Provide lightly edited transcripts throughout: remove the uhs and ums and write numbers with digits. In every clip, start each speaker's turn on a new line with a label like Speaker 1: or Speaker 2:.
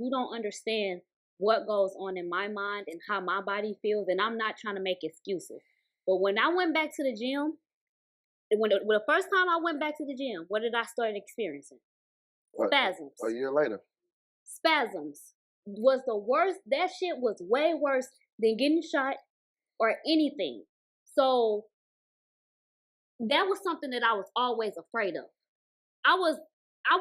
Speaker 1: you don't understand what goes on in my mind and how my body feels. And I'm not trying to make excuses. But when I went back to the gym, when the first time I went back to the gym, what did I start experiencing? Spasms.
Speaker 2: A year later.
Speaker 1: Spasms was the worst. That shit was way worse than getting shot or anything. So that was something that I was always afraid of. I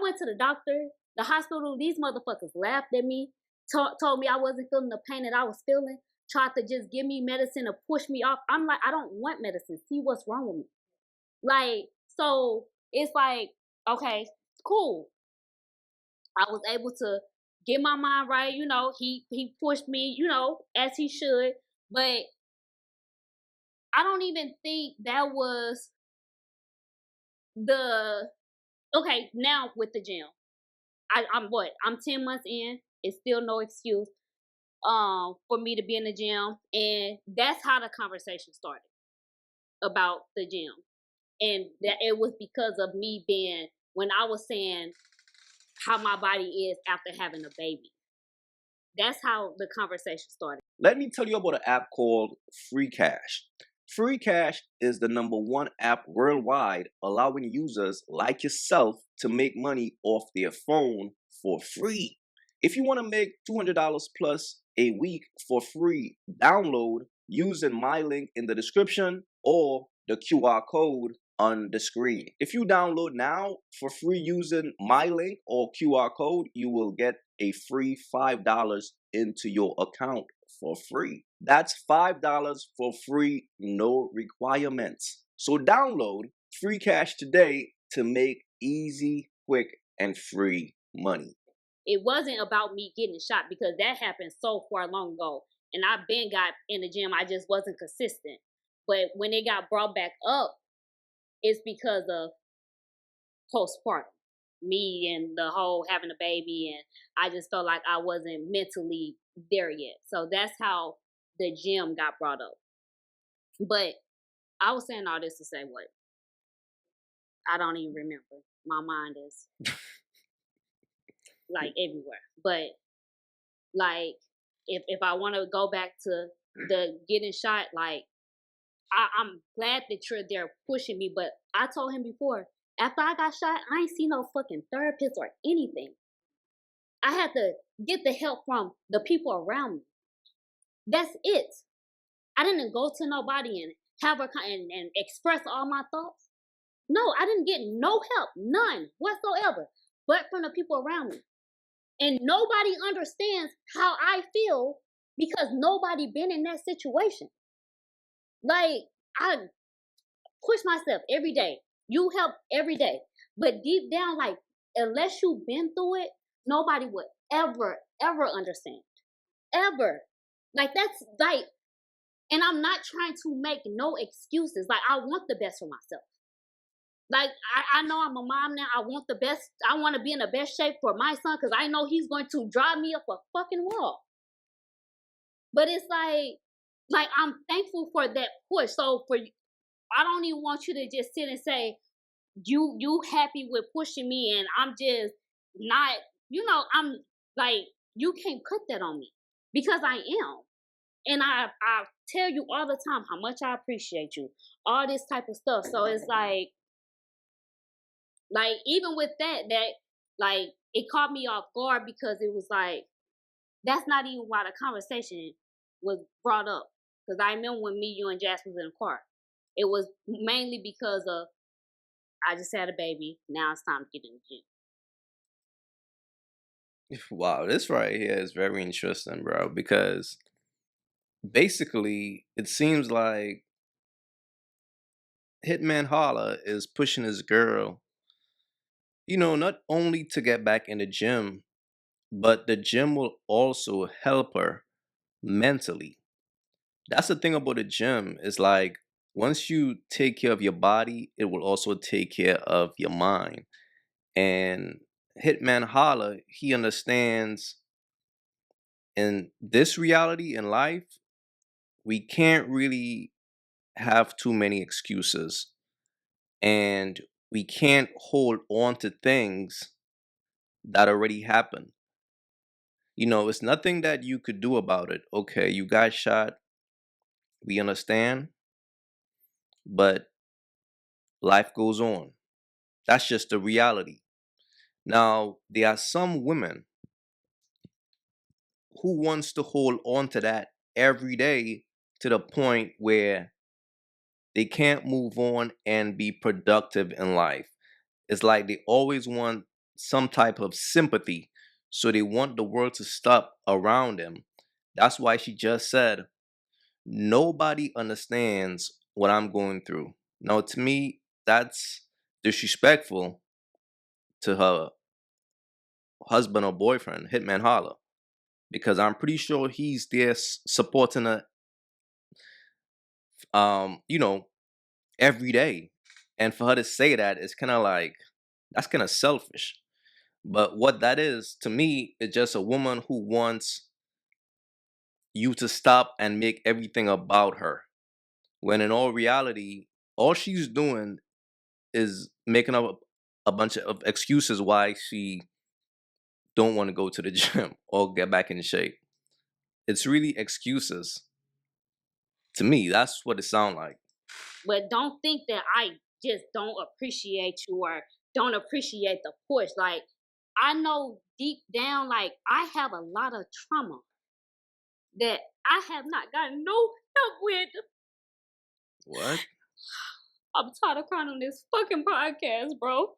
Speaker 1: went to the doctor, the hospital, these motherfuckers laughed at me, told me I wasn't feeling the pain that I was feeling, tried to just give me medicine to push me off. I'm like, I don't want medicine. See what's wrong with me. Like, so it's like, okay, cool. I was able to get my mind right, you know, he pushed me, you know, as he should. But I don't even think that was okay, now with the gym. I'm 10 months in. It's still no excuse for me to be in the gym. And that's how the conversation started about the gym. And that it was because of me being, when I was saying how my body is after having a baby. That's how the conversation started.
Speaker 3: Let me tell you about an app called Free Cash. Free Cash is the #1 app worldwide, allowing users like yourself to make money off their phone for free. If you want to make $200 plus a week for free, download using my link in the description or the QR code on the screen. If you download now for free using my link or QR code, you will get a free $5 into your account for free. That's $5 for free, no requirements. So download Free Cash today to make easy, quick, and free money.
Speaker 1: It wasn't about me getting shot because that happened so far long ago. And I've been got in the gym. I just wasn't consistent. But when it got brought back up, it's because of postpartum. Me and the whole having a baby, and I just felt like I wasn't mentally there yet. So that's how the gym got brought up. But I was saying all this to say what? I don't even remember. My mind is like everywhere. But like if I want to go back to the getting shot, like I'm glad that you're there pushing me, but I told him before, after I got shot, I ain't seen no fucking therapist or anything. I had to get the help from the people around me. That's it. I didn't go to nobody and have and express all my thoughts. No, I didn't get no help, none whatsoever, but from the people around me. And nobody understands how I feel because nobody been in that situation. Like, I push myself every day. You help every day. But deep down, like, unless you've been through it, nobody would ever understand. Ever. Like, that's like, and I'm not trying to make no excuses. Like, I want the best for myself. Like, I know I'm a mom now. I want the best. I want to be in the best shape for my son because I know he's going to drive me up a fucking wall. But it's like I'm thankful for that push. So I don't even want you to just sit and say, you happy with pushing me and I'm just not, I'm like, you can't put that on me because I am. And I tell you all the time how much I appreciate you. All this type of stuff. So it's like even with that like it caught me off guard because it was like, that's not even why the conversation was brought up. Because I remember when me, you, and Jasper was in the car. It was mainly because of, I just had a baby. Now it's time to get in the gym.
Speaker 3: Wow, this right here is very interesting, bro, because basically it seems like Hitman Holla is pushing his girl, not only to get back in the gym, but the gym will also help her mentally. That's the thing about the gym, is like, once you take care of your body, it will also take care of your mind. And Hitman Holla, he understands in this reality in life, we can't really have too many excuses. And we can't hold on to things that already happened. It's nothing that you could do about it. Okay, you got shot. We understand, but life goes on. That's just the reality. Now, there are some women who wants to hold on to that every day to the point where they can't move on and be productive in life. It's like they always want some type of sympathy. So they want the world to stop around them. That's why she just said, nobody understands what I'm going through. Now, to me, that's disrespectful to her husband or boyfriend, Hitman Holla, because I'm pretty sure he's there supporting her, um, you know, every day. And for her to say that, it's kind of like, that's kind of selfish. But what that is to me is just a woman who wants you to stop and make everything about her. When in all reality, all she's doing is making up a bunch of excuses why she don't want to go to the gym or get back in shape. It's really excuses. To me, that's what it sounds like.
Speaker 1: But don't think that I just don't appreciate you or don't appreciate the push. Like, I know deep down, like, I have a lot of trauma that I have not gotten no help with.
Speaker 3: What?
Speaker 1: I'm tired of crying on this fucking podcast, bro.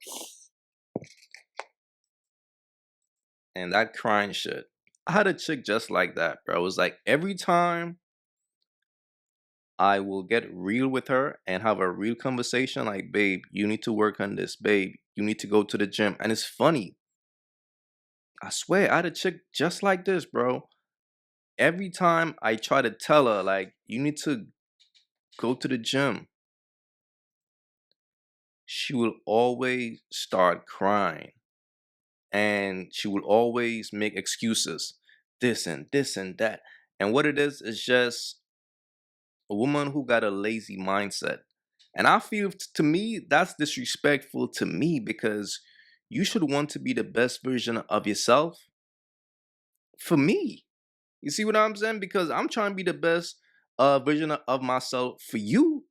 Speaker 3: And that crying shit. I had a chick just like that, bro. It was like every time I will get real with her and have a real conversation, like, babe, you need to work on this, babe. You need to go to the gym. And it's funny. I swear, I had a chick just like this, bro. Every time I try to tell her, like, you need to go to the gym, she will always start crying. And she will always make excuses, this and that. And what it is just a woman who got a lazy mindset. And I feel to me, that's disrespectful to me because you should want to be the best version of yourself for me. You see what I'm saying? Because I'm trying to be the best version of myself for you.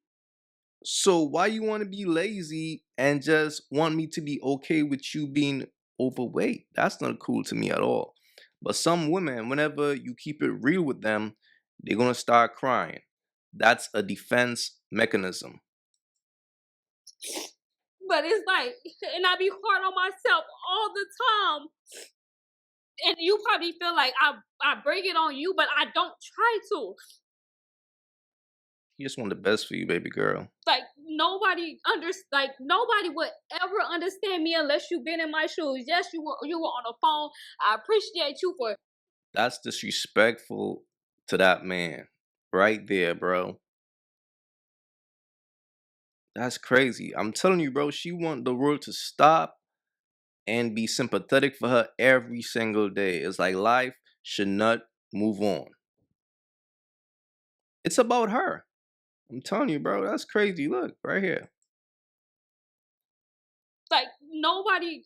Speaker 3: So why you want to be lazy and just want me to be okay with you being overweight? That's not cool to me at all. But some women, whenever you keep it real with them, they're gonna start crying. That's a defense mechanism.
Speaker 1: But it's like, and I be hard on myself all the time. And you probably feel like I bring it on you, but I don't try to.
Speaker 3: You just want the best for you, baby girl.
Speaker 1: Like nobody would ever understand me unless you've been in my shoes. Yes, you were on the phone. I appreciate you for.
Speaker 3: That's disrespectful to that man. Right there, bro. That's crazy. I'm telling you, bro, she want the world to stop and be sympathetic for her every single day. It's like life should not move on. It's about her. I'm telling you, bro, that's crazy. Look, right here.
Speaker 1: Like nobody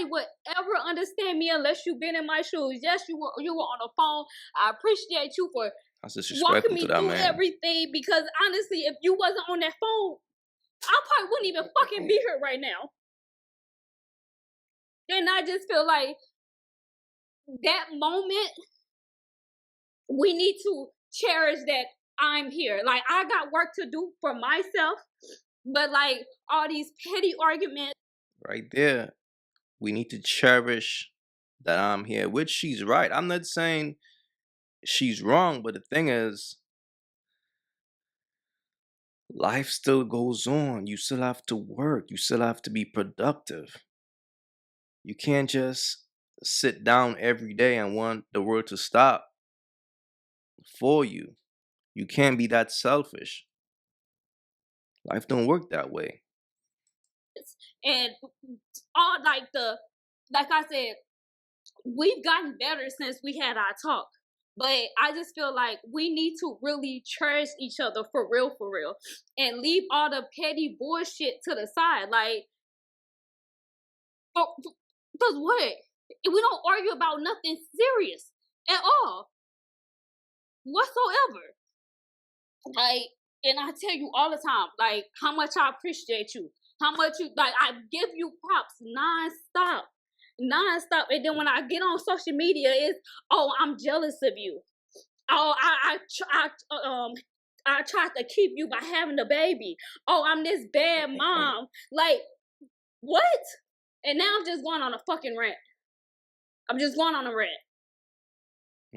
Speaker 1: would ever understand me unless you've been in my shoes. Yes, you were on the phone. I appreciate you for
Speaker 3: That's
Speaker 1: walking
Speaker 3: disrespectful
Speaker 1: me
Speaker 3: to that
Speaker 1: through
Speaker 3: man.
Speaker 1: everything, because honestly, if you wasn't on that phone, I probably wouldn't even fucking be here right now. And I just feel like that moment, we need to cherish that I'm here. Like, I got work to do for myself, but like all these petty arguments.
Speaker 3: Right there. We need to cherish that I'm here, which she's right. I'm not saying she's wrong, but the thing is, life still goes on. You still have to work. You still have to be productive. You can't just sit down every day and want the world to stop for you. You can't be that selfish. Life don't work that way.
Speaker 1: And all like I said, we've gotten better since we had our talk. But I just feel like we need to really cherish each other for real, and leave all the petty bullshit to the side. Like, because what? We don't argue about nothing serious at all, whatsoever. Like, and I tell you all the time, like, how much I appreciate you, how much you, like, I give you props nonstop. And then when I get on social media, it's, oh, I'm jealous of you. Oh, I tried to keep you by having a baby. Oh, I'm this bad mom. Like, what? And now I'm just going on a fucking rant. I'm just going on a rant.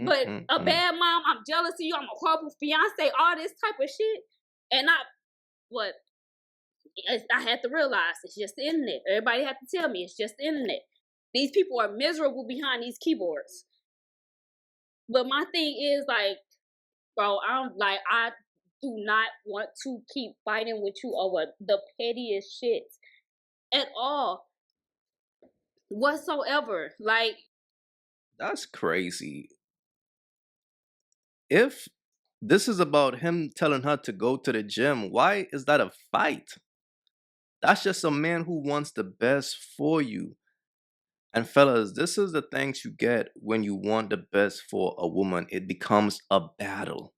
Speaker 1: But a bad mom, I'm jealous of you, I'm a horrible fiance, all this type of shit. And I had to realize it's just the internet. Everybody had to tell me it's just the internet. These people are miserable behind these keyboards. But my thing is, like, bro, I do not want to keep fighting with you over the pettiest shit at all, whatsoever. Like,
Speaker 3: That's crazy. If this is about him telling her to go to the gym, why is that a fight? That's just a man who wants the best for you. And fellas, this is the things you get when you want the best for a woman. It becomes a battle,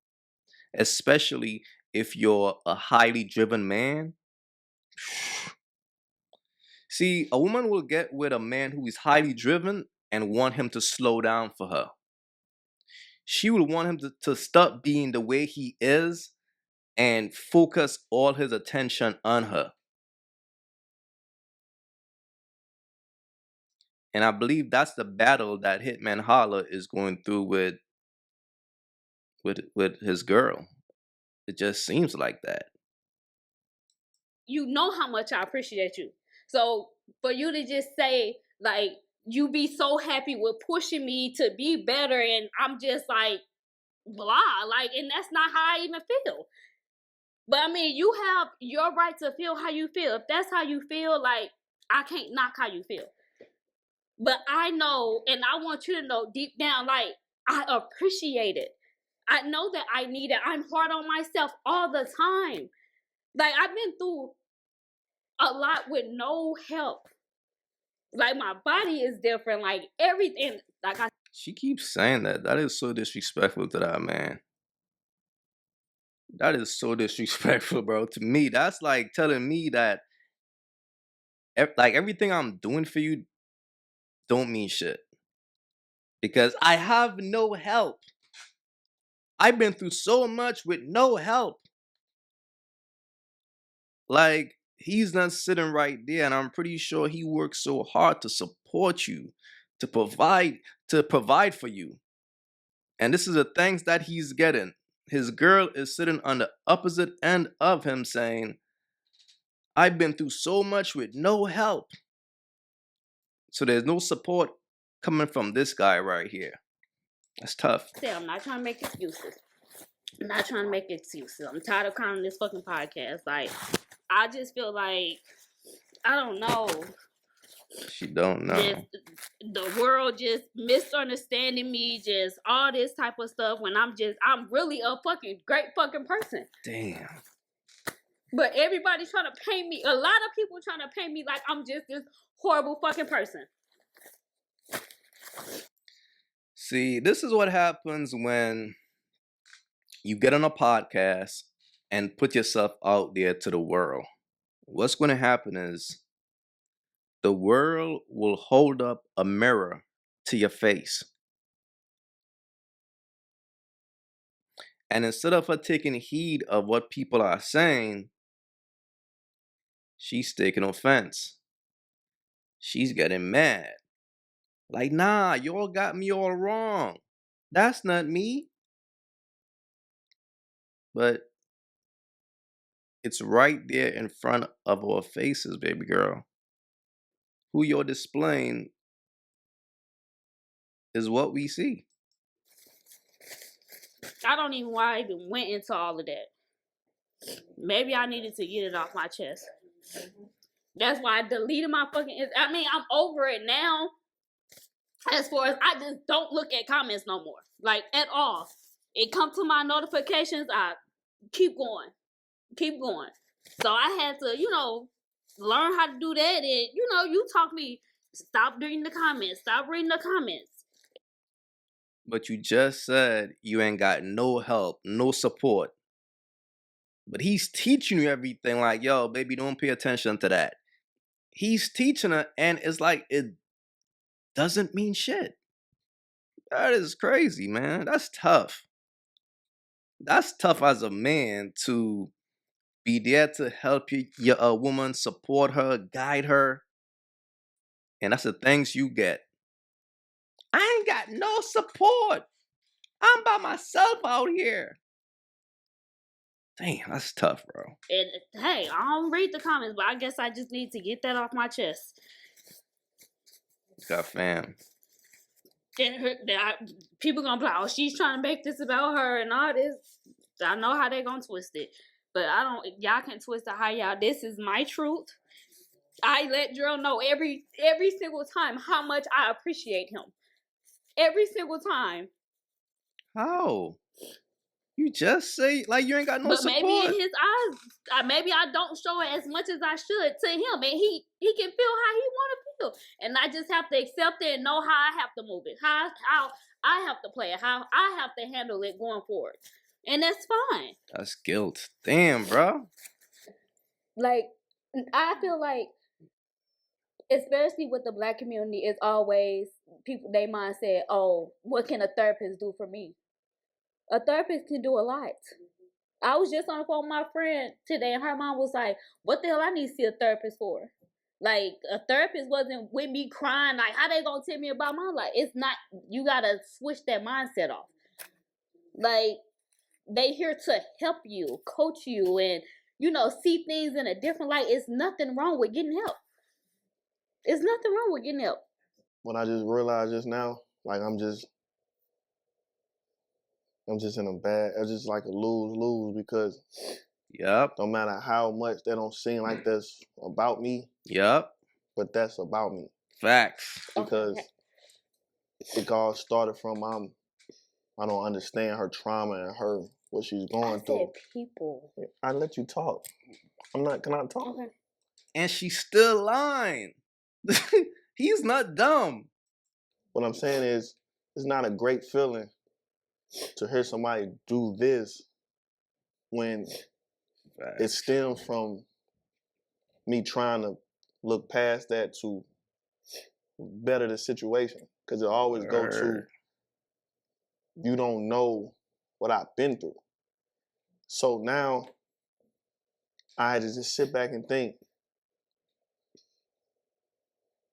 Speaker 3: especially if you're a highly driven man. See, a woman will get with a man who is highly driven and want him to slow down for her. She will want him to stop being the way he is and focus all his attention on her. And I believe that's the battle that Hitman Holla is going through with his girl. It just seems like that.
Speaker 1: you know how much I appreciate you. So for you to just say, like, you be so happy with pushing me to be better, and I'm just like, blah, like, and that's not how I even feel. But I mean, you have your right to feel how you feel. If that's how you feel, like, I can't knock how you feel. But I know, and I want you to know deep down, like, I appreciate it. I know that I need it. I'm hard on myself all the time. Like, I've been through a lot with no help. Like, my body is different. Like, everything. Like,
Speaker 3: She keeps saying that. That is so disrespectful to that man. That is so disrespectful, bro. To me, that's like telling me that like everything I'm doing for you don't mean shit. Because I have no help. I've been through so much with no help. Like, he's not sitting right there, and I'm pretty sure he works so hard to support you, to provide for you. And this is the things that he's getting. His girl is sitting on the opposite end of him saying, I've been through so much with no help. So there's no support coming from this guy right here. That's tough.
Speaker 1: I'm not trying to make excuses. I'm not trying to make excuses. I'm tired of crying on this fucking podcast. Like, I just feel like, I don't know.
Speaker 3: She don't know.
Speaker 1: Just, the world just misunderstanding me, just all this type of stuff when I'm really a fucking great fucking person.
Speaker 3: Damn.
Speaker 1: But everybody's trying to paint me, a lot of people trying to paint me like I'm just this horrible fucking person.
Speaker 3: See, this is what happens when you get on a podcast and put yourself out there to the world. What's going to happen is the world will hold up a mirror to your face. And instead of her taking heed of what people are saying, she's taking offense. She's getting mad. Like, nah, y'all got me all wrong. That's not me. But it's right there in front of our faces, baby girl. Who you're displaying is what we see.
Speaker 1: I don't even why I even went into all of that. Maybe I needed to get it off my chest. That's why I deleted my fucking. I mean, I'm over it now. As far as I just don't look at comments no more, like at all. It come to my notifications. I keep going. So I had to, learn how to do that. And you talk me Stop reading the comments. Stop reading the comments.
Speaker 3: But you just said you ain't got no help, no support. But he's teaching you everything like, yo, baby, don't pay attention to that. He's teaching her, and it's like it doesn't mean shit. That is crazy, man. That's tough. That's tough as a man to be there to help your woman, support her, guide her. And that's the things you get. I ain't got no support. I'm by myself out here. Damn, that's tough, bro.
Speaker 1: And hey, I don't read the comments, but I guess I just need to get that off my chest.
Speaker 3: Got fam.
Speaker 1: People gonna be like, oh, she's trying to make this about her and all this. I know how they gonna twist it, but I don't. Y'all can twist it how y'all. This is my truth. I let Gerald know every single time how much I appreciate him. Every single time.
Speaker 3: How? You just say like you ain't got no
Speaker 1: but
Speaker 3: support.
Speaker 1: Maybe in his eyes, maybe I don't show it as much as I should to him, and he can feel how he want to feel, and I just have to accept it and know how I have to move it, how I have to play it, how I have to handle it going forward, and that's fine.
Speaker 3: That's guilt. Damn, bro.
Speaker 1: Like I feel like, especially with the Black community, it's always people. They mindset, oh, what can a therapist do for me? A therapist can do a lot. I was just on the phone with my friend today, and her mom was like, what the hell I need to see a therapist for? Like, a therapist wasn't with me crying, like, how they gonna tell me about my life? It's not, you gotta switch that mindset off. Like, they here to help you, coach you, and, see things in a different light. It's nothing wrong with getting help. It's nothing wrong with getting help.
Speaker 2: What I just realized just now, like, I'm just in a bad, it's just like a lose-lose because
Speaker 3: Yep.
Speaker 2: no matter how much that don't seem like that's about me,
Speaker 3: Yep.
Speaker 2: but that's about me.
Speaker 3: Facts.
Speaker 2: Because it all started from I don't understand her trauma and what she's going through.
Speaker 1: People.
Speaker 2: I let you talk. Can I talk?
Speaker 1: Okay.
Speaker 3: And she's still lying. He's not dumb.
Speaker 2: What I'm saying is, it's not a great feeling to hear somebody do this when it stems from me trying to look past that to better the situation. Because it always go to, you don't know what I've been through. So now I had to just sit back and think,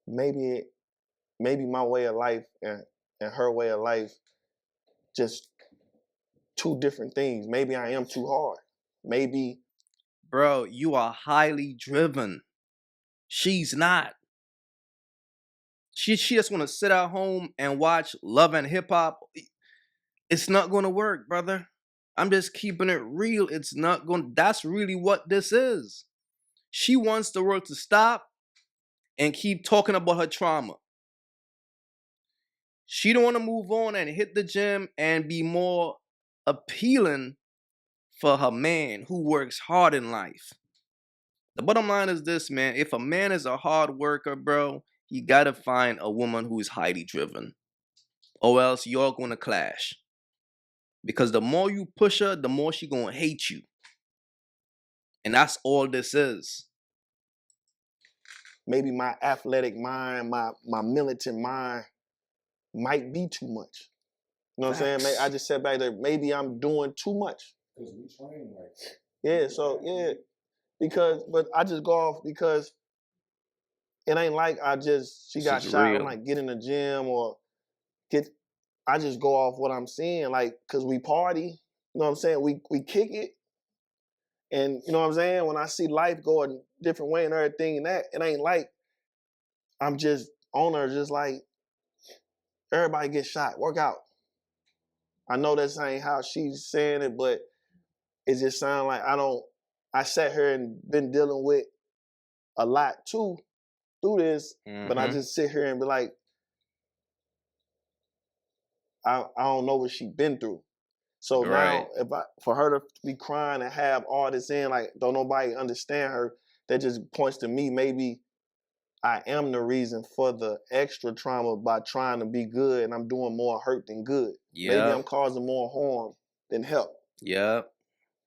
Speaker 2: maybe my way of life and her way of life, just two different things. Maybe I am too hard. Maybe.
Speaker 3: Bro, you are highly driven. She's not. She just want to sit at home and watch Love and Hip Hop. It's not going to work, brother. I'm just keeping it real. It's not going. That's really what this is. She wants the world to stop and keep talking about her trauma. She don't want to move on and hit the gym and be more appealing for her man who works hard in life. The bottom line is this, man. If a man is a hard worker, bro, you gotta find a woman who is highly driven, or else you're gonna clash. Because the more you push her, the more she gonna hate you. And that's all this is.
Speaker 2: Maybe my athletic mind, my militant mind might be too much. You know what I'm saying? I just said back there, maybe I'm doing too much.
Speaker 4: Because we train like that.
Speaker 2: Yeah, so, yeah. But I just go off because it ain't like she got shot,
Speaker 3: real.
Speaker 2: I'm like, get in the gym or I just go off what I'm seeing, like, because we party, you know what I'm saying? We kick it. And you know what I'm saying? When I see life go a different way and everything and that, it ain't like I'm just on her, just like, everybody get shot, work out. I know that's ain't how she's saying it, but it just sounds like I sat here and been dealing with a lot too through this, but I just sit here and be like, I don't know what she been through. So now, for her to be crying and have all this in, like, don't nobody understand her, that just points to me maybe I am the reason for the extra trauma by trying to be good, and I'm doing more hurt than good. Maybe I'm
Speaker 3: Yep.
Speaker 2: causing more harm than help.
Speaker 3: Yep.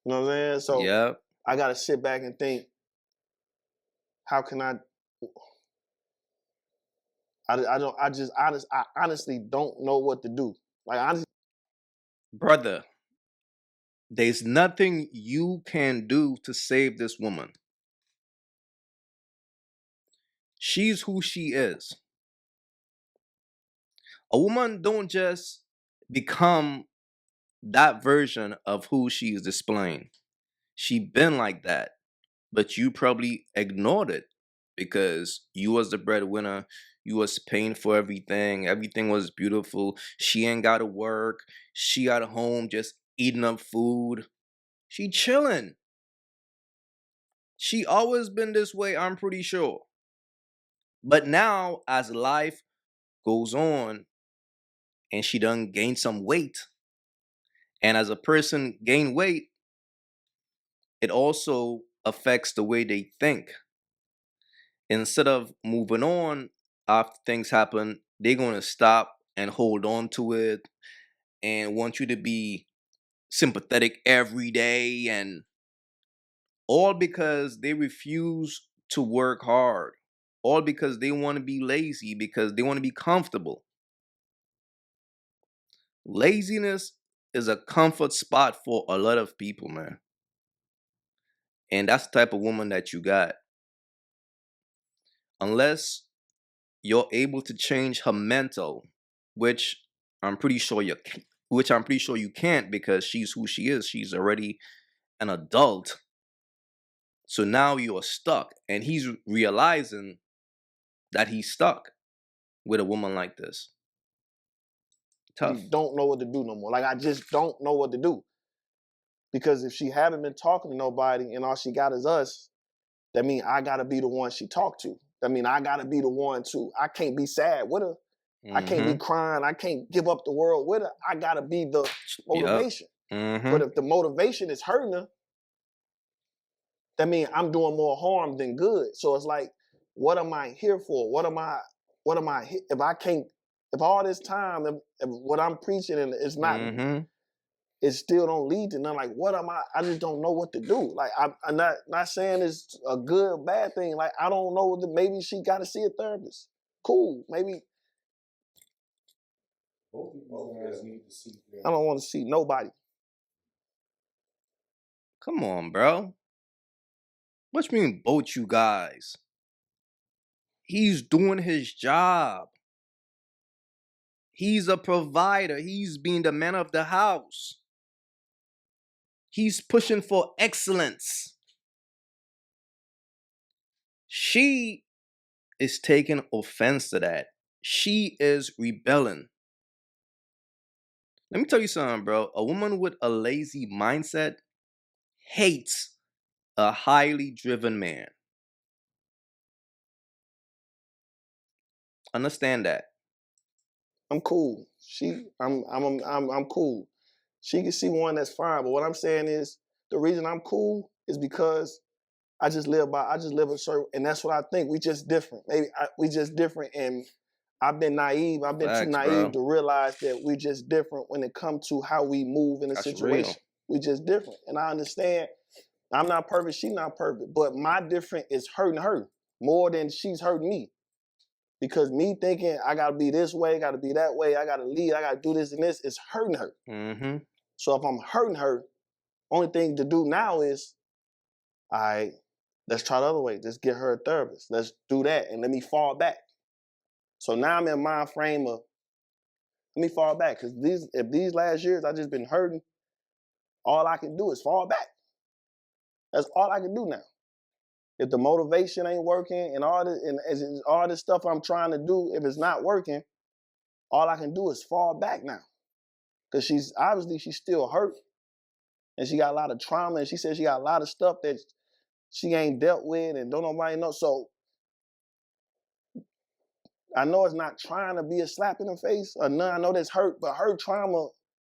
Speaker 2: You know what I'm saying? So
Speaker 3: Yep.
Speaker 2: I gotta sit back and think, how can I honestly don't know what to do. Like honestly,
Speaker 3: Brother, there's nothing you can do to save this woman. She's who she is. A woman don't just become that version of who she is displaying. She been like that, but you probably ignored it because you was the breadwinner. You was paying for everything. Everything was beautiful. She ain't got to work. She at home just eating up food. She chilling. She always been this way, I'm pretty sure. But now, as life goes on, and she done gained some weight, and as a person gain weight, it also affects the way they think. Instead of moving on after things happen, they're going to stop and hold on to it and want you to be sympathetic every day, and all because they refuse to work hard, all because they want to be lazy, because they want to be comfortable. Laziness is a comfort spot for a lot of people, man. And that's the type of woman that you got. Unless you're able to change her mental, which I'm pretty sure you can't, because she's who she is. She's already an adult. So now you're stuck, and he's realizing that he's stuck with a woman like this. Tough.
Speaker 2: don't know what to do no more. Like I just don't know what to do. Because if she haven't been talking to nobody and all she got is us, that means I gotta be the one she talked to. That means I gotta be the one to. I can't be sad with her. I can't be crying. I can't give up the world with her. I gotta be the motivation.
Speaker 3: Yep.
Speaker 2: But if the motivation is hurting her, that means I'm doing more harm than good. So it's like, what am I here for? What am I, if I can't, if all this time, if what I'm preaching and it's not, it still don't lead to nothing. Like, what am I just don't know what to do. Like, I'm not saying it's a good or bad thing. Like, I don't know, maybe she got to see a therapist. Cool, maybe.
Speaker 4: Both of you guys need to see that.
Speaker 2: I don't want to see nobody.
Speaker 3: Come on, bro. What you mean, both you guys? He's doing his job. He's a provider. He's being the man of the house. He's pushing for excellence. She is taking offense to that. She is rebelling. Let me tell you something, bro. A woman with a lazy mindset hates a highly driven man. Understand that.
Speaker 2: I'm cool. I'm cool. She can see one that's fine, but what I'm saying is the reason I'm cool is because I just live a certain, and that's what I think. We just different. Maybe we just different, and I've been naive. I've been too naive to realize that we just different when it comes to how we move in a situation. We just different, and I understand. I'm not perfect. She's not perfect, but my different is hurting her more than she's hurting me. Because me thinking I gotta be this way, gotta be that way, I gotta lead, I gotta do this and this, is hurting her. So if I'm hurting her, only thing to do now is, all right, let's try the other way. Let's get her a therapist. Let's do that and let me fall back. So now I'm in my frame of, let me fall back. Because if these last years I just been hurting, all I can do is fall back. That's all I can do now. If the motivation ain't working and all this stuff I'm trying to do, if it's not working, all I can do is fall back now. Because she's still hurt. And she got a lot of trauma. And she said she got a lot of stuff that she ain't dealt with and don't nobody know. So I know it's not trying to be a slap in the face or none. I know that's hurt, but her trauma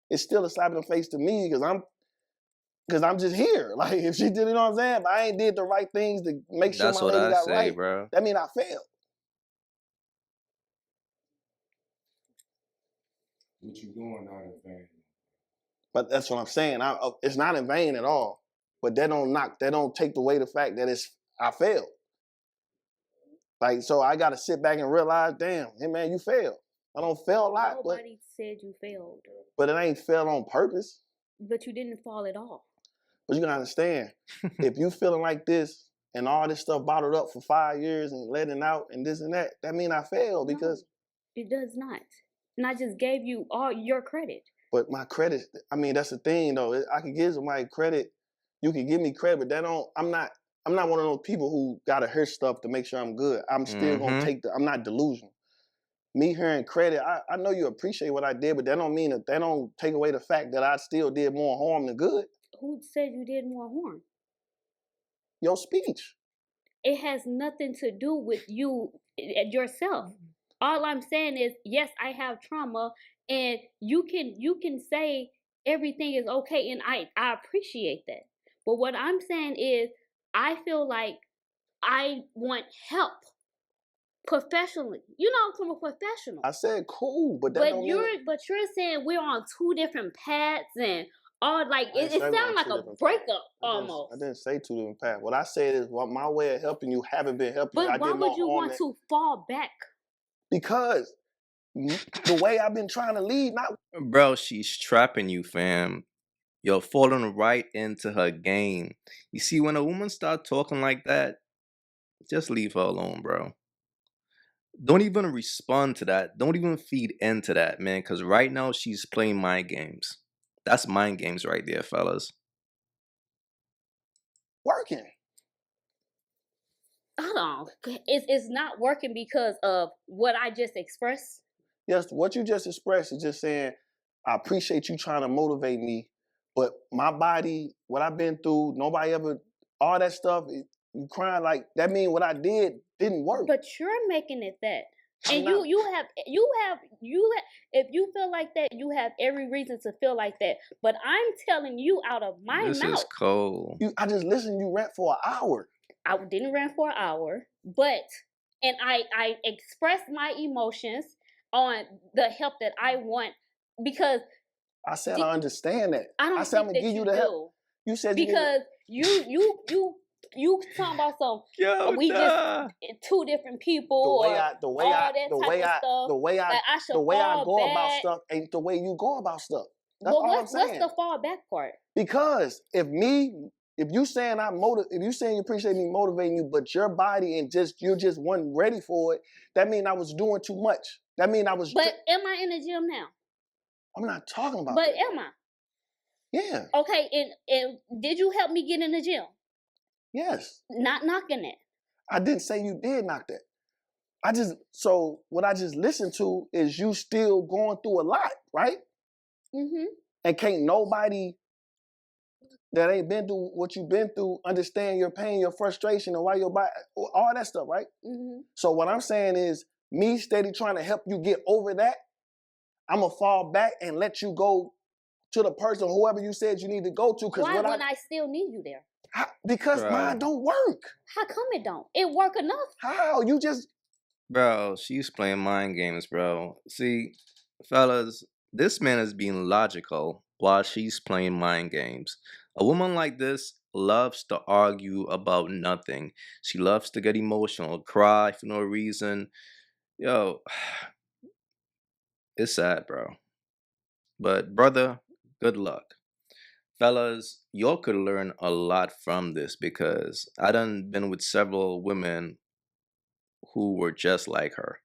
Speaker 2: is still a slap in the face to me because I'm just here. Like if she did, you know what I'm saying? But I ain't did the right things to make sure my lady got right. Bro. That mean I failed.
Speaker 4: what you're doing not in vain.
Speaker 2: But that's what I'm saying. It's not in vain at all. But that don't take away the fact that I failed. Like, so I got to sit back and realize, damn, hey man, you failed. I don't fail a lot.
Speaker 1: Nobody said you failed.
Speaker 2: But it ain't failed on purpose.
Speaker 1: But you didn't fall at all.
Speaker 2: But you gotta understand, if you feeling like this and all this stuff bottled up for 5 years and letting out and this and that, that mean I failed because...
Speaker 1: No, it does not. And I just gave you all your credit.
Speaker 2: But my credit, I mean, that's the thing though. I can give somebody credit. You can give me credit, but I'm not one of those people who gotta hear stuff to make sure I'm good. I'm still gonna I'm not delusional. Me hearing credit, I know you appreciate what I did, but that don't take away the fact that I still did more harm than good.
Speaker 1: Who said you did more harm?
Speaker 2: Your speech.
Speaker 1: It has nothing to do with you yourself. All I'm saying is, yes, I have trauma, and you can say everything is okay, and I appreciate that. But what I'm saying is, I feel like I want help professionally. You know, I'm a professional.
Speaker 2: I said cool, but that don't mean...
Speaker 1: But you're saying we're on two different paths and all, like it sounds like a breakup almost.
Speaker 2: I didn't say two different paths. What I said is, my way of helping you haven't been helping you.
Speaker 1: But why would you want to fall back?
Speaker 2: Because the way I've been trying to lead, not...
Speaker 3: Bro, she's trapping you, fam. You're falling right into her game. You see, when a woman start talking like that, just leave her alone, bro. Don't even respond to that. Don't even feed into that, man. Because right now, she's playing mind games. That's mind games right there, fellas.
Speaker 2: Working.
Speaker 1: Hold on. It's not working because of what I just expressed?
Speaker 2: Yes, what you just expressed is just saying, I appreciate you trying to motivate me, but my body, what I've been through, nobody ever, all that stuff, you crying like, that mean what I did didn't work.
Speaker 1: But you're making it that. And you have if you feel like that, you have every reason to feel like that. But I'm telling you out of my mouth.
Speaker 3: This is cold.
Speaker 2: I just listened, you rant for an hour.
Speaker 1: I didn't rant for an hour, and I expressed my emotions on the help that I want, because
Speaker 2: I said I understand that.
Speaker 1: I said I'm gonna give you the help. You said because you talking about some just two different people,
Speaker 2: the way I go about stuff ain't the way you go about stuff. That's all I'm saying.
Speaker 1: What's the fallback part?
Speaker 2: Because if you saying you appreciate me motivating you, but your body and you just wasn't ready for it, that mean I was doing too much. That mean I was.
Speaker 1: But am I in the gym now?
Speaker 2: I'm not talking about.
Speaker 1: But
Speaker 2: that.
Speaker 1: am I?
Speaker 2: Yeah.
Speaker 1: Okay, and did you help me get in the gym?
Speaker 2: Yes.
Speaker 1: Not knocking it.
Speaker 2: I didn't say you did knock that. So what I just listened to is you still going through a lot, right?
Speaker 1: Mm-hmm.
Speaker 2: And can't nobody that ain't been through what you've been through understand your pain, your frustration, and why your body, all that stuff, right?
Speaker 1: Mm-hmm.
Speaker 2: So what I'm saying is, me steady trying to help you get over that, I'm gonna fall back and let you go to the person, whoever you said you need to go to.
Speaker 1: Why when I still need you there?
Speaker 2: Because mine don't work.
Speaker 1: How come it don't? It work enough.
Speaker 2: How? You just...
Speaker 3: Bro, she's playing mind games, bro. See, fellas, this man is being logical while she's playing mind games. A woman like this loves to argue about nothing. She loves to get emotional, cry for no reason. Yo, it's sad, bro. But brother, good luck. Fellas, y'all could learn a lot from this, because I done been with several women who were just like her.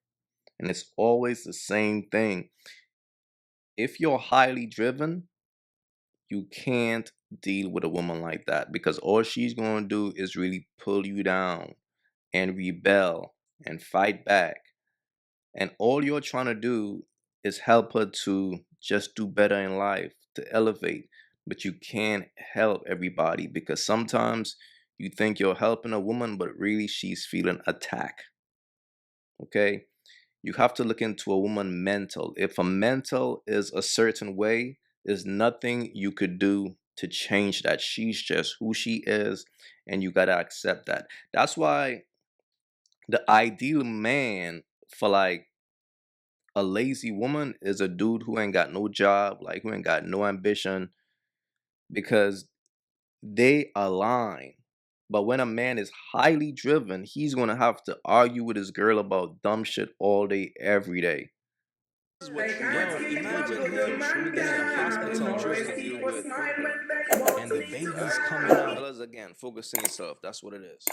Speaker 3: And it's always the same thing. If you're highly driven, you can't deal with a woman like that, because all she's going to do is really pull you down and rebel and fight back. And all you're trying to do is help her to just do better in life, to elevate. But you can't help everybody, because sometimes you think you're helping a woman, but really she's feeling attacked. Okay? You have to look into a woman mental. If a mental is a certain way, there's nothing you could do to change that. She's just who she is, and you gotta accept that. That's why the ideal man for like A lazy woman is a dude who ain't got no job, like who ain't got no ambition, because they align. But when a man is highly driven, he's gonna have to argue with his girl about dumb shit all day, every day.
Speaker 5: Yo, imagine him in a hospital and the baby's coming out.
Speaker 3: Fellas, again, focus on yourself. That's what it is.